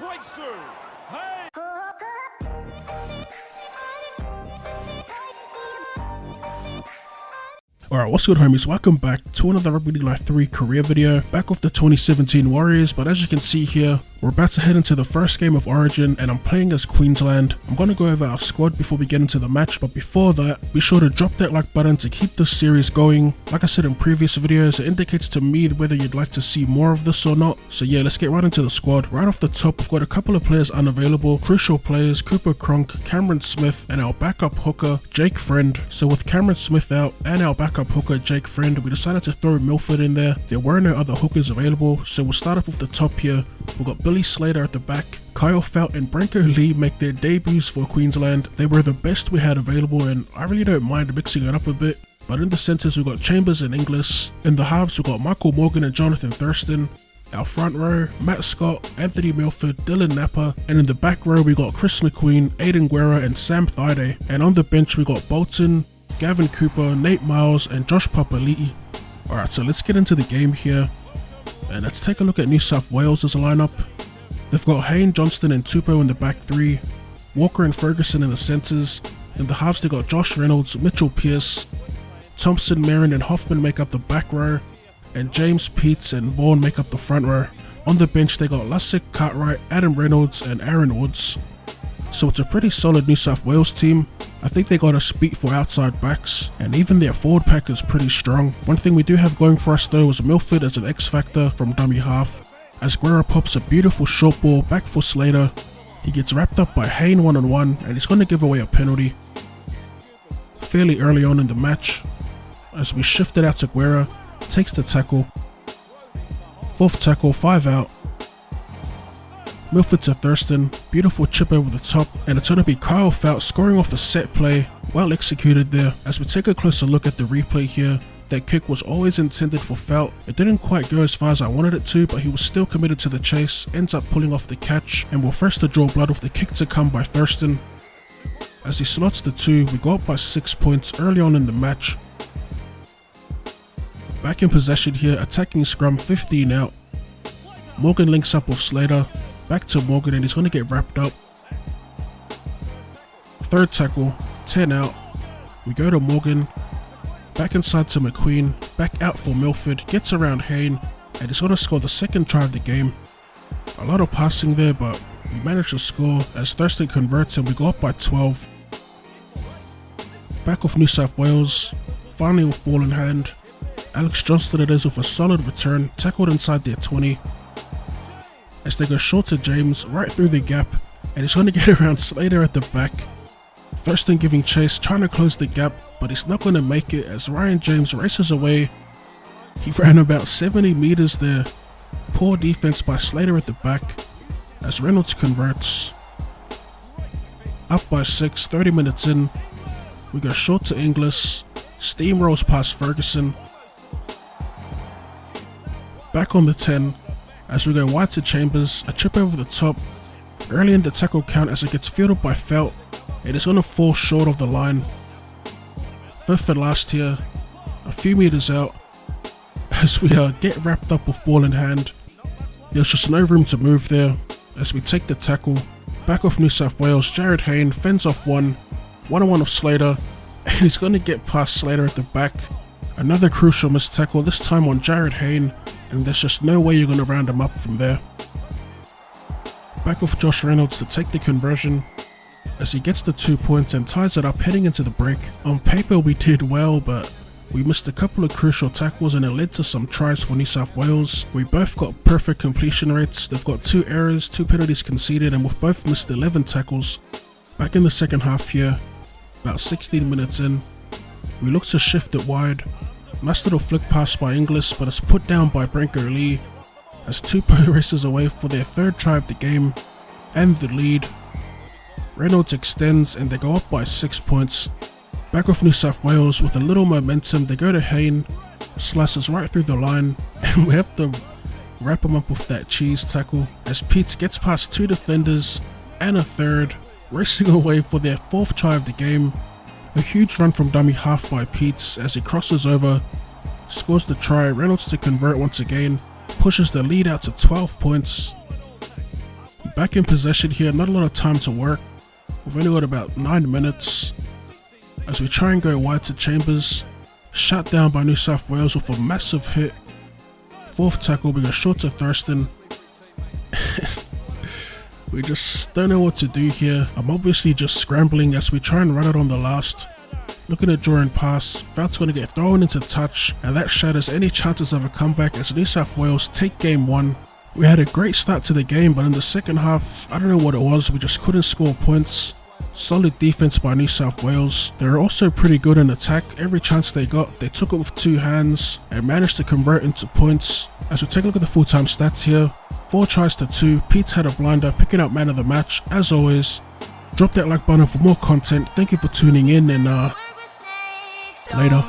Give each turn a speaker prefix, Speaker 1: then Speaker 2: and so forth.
Speaker 1: breakthrough. Hey!
Speaker 2: Alright, what's good homies, welcome back to another RLL3 career video, back with the 2017 Warriors. But as you can see here, we're about to head into the first game of Origin and I'm playing as Queensland. I'm going to go over our squad before we get into the match, but before that, be sure to drop that like button to keep this series going. Like I said in previous videos, it indicates to me whether you'd like to see more of this or not. So yeah, let's get right into the squad. Right off the top, we've got a couple of players unavailable, crucial players, Cooper Cronk, Cameron Smith, and our backup hooker, Jake Friend. So with Cameron Smith out and our backup hooker, Jake Friend, we decided to throw Milford in there. There were no other hookers available, so we'll start off with the top here. We've got Billy Slater at the back. Kyle Felt and Branko Lee make their debuts for Queensland. They were the best we had available and I really don't mind mixing it up a bit. But in the centres we've got Chambers and Inglis. In the halves we've got Michael Morgan and Jonathan Thurston. Our front row, Matt Scott, Anthony Milford, Dylan Napa, and in the back row we got Chris McQueen, Aiden Guerra and Sam Thaiday. And on the bench we got Bolton, Gavin Cooper, Nate Miles and Josh Papali'i. Alright, so let's get into the game here. And let's take a look at New South Wales as a lineup. They've got Hayne, Johnston and Tupou in the back three, Walker and Ferguson in the centres. In the halves they got Josh Reynolds, Mitchell Pearce, Thompson, Marin and Hoffman make up the back row, and James, Peets and Vaughan make up the front row. On the bench they got Lucian, Cartwright, Adam Reynolds and Aaron Woods. So it's a pretty solid New South Wales team. I think they got us beat for outside backs, and even their forward pack is pretty strong. One thing we do have going for us though is Milford as an X factor from dummy half, as Guerra pops a beautiful short ball back for Slater. He gets wrapped up by Hayne one-on-one and he's going to give away a penalty fairly early on in the match. As we shift it out to Guerra, takes the tackle, fourth tackle, 5 out. Milford to Thurston, beautiful chip over the top, and it's going to be Kyle Felt scoring off a set play, well executed there. As we take a closer look at the replay here, that kick was always intended for Felt. It didn't quite go as far as I wanted it to, but he was still committed to the chase, ends up pulling off the catch, and we're first to draw blood with the kick to come by Thurston. As he slots the 2, we go up by 6 points early on in the match. Back in possession here, attacking scrum, 15 out. Morgan links up with Slater. Back to Morgan and he's going to get wrapped up. Third tackle, 10 out. We go to Morgan. Back inside to McQueen. Back out for Milford. Gets around Hayne. And he's going to score the second try of the game. A lot of passing there, but we managed to score as Thurston converts and we go up by 12. Back off New South Wales. Finally with ball in hand. Alex Johnston it is with a solid return. Tackled inside their 20. As they go short to James, right through the gap, and he's going to get around Slater at the back. Thurston giving chase, trying to close the gap, but he's not going to make it as Ryan James races away. He ran about 70 meters there. Poor defense by Slater at the back, as Reynolds converts. Up by 6, 30 minutes in. We go short to Inglis, steamrolls past Ferguson. Back on the 10. As we go wide to Chambers, a chip over the top, early in the tackle count as it gets fielded by Felt, it is going to fall short of the line. Fifth and last here, a few meters out, as we get wrapped up with ball in hand. There's just no room to move there, as we take the tackle. Back off New South Wales, Jared Hayne fends off one-on-one of Slater, and he's going to get past Slater at the back. Another crucial missed tackle, this time on Jared Hayne, and there's just no way you're going to round him up from there. Back off Josh Reynolds to take the conversion, as he gets the 2 points and ties it up heading into the break. On paper we did well, but we missed a couple of crucial tackles and it led to some tries for New South Wales. We both got perfect completion rates, they've got 2 errors, 2 penalties conceded, and we've both missed 11 tackles. Back in the second half here, about 16 minutes in, we look to shift it wide. Nice little flick pass by Inglis, but it's put down by Branko Lee as Tupou races away for their third try of the game and the lead. Reynolds extends and they go up by 6 points. Back off New South Wales with a little momentum, they go to Hayne, slices right through the line, and we have to wrap him up with that cheese tackle as Peets gets past 2 defenders and a third, racing away for their 4th try of the game. A huge run from dummy half by Peets as he crosses over, scores the try. Reynolds to convert once again, pushes the lead out to 12 points. Back in possession here, not a lot of time to work. We've only got about 9 minutes as we try and go wide to Chambers. Shut down by New South Wales with a massive hit. 4th tackle, we go short to Thurston. We just don't know what to do here. I'm obviously just scrambling as we try and run it on the last. Looking at drawing pass, Fout's going to get thrown into touch, and that shatters any chances of a comeback as New South Wales take game 1. We had a great start to the game, but in the second half, I don't know what it was, we just couldn't score points. Solid defense by New South Wales. They were also pretty good in attack. Every chance they got, they took it with 2 hands and managed to convert into points. As we take a look at the full-time stats here, 4 tries to 2, Pete's had a blinder, picking up man of the match. As always, drop that like button for more content. Thank you for tuning in, and later.